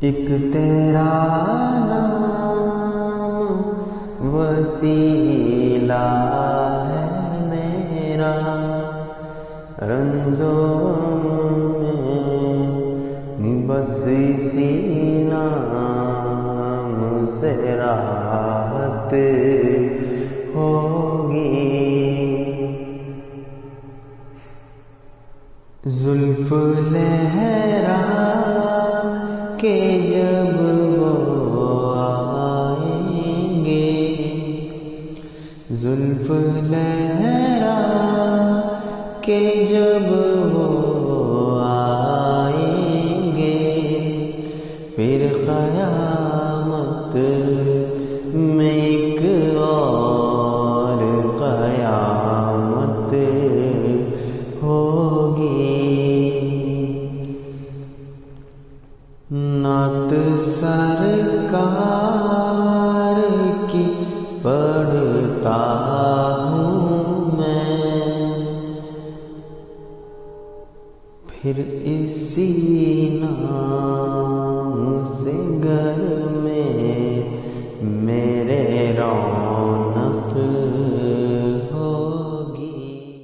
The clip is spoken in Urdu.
ایک تیرا نام وسیلہ ہے میرا، رنجو میں بس اسی نام سے راحت ہوگی۔ زلف لہرا کہ جب وہ آئیں گے، زلف لہرا کہ جب وہ آئیں گے، پھر قیامت میں ایک اور قیامت ہوگی۔ نعت سرکار کی پڑھتا ہوں میں، پھر اسی نام سے گلے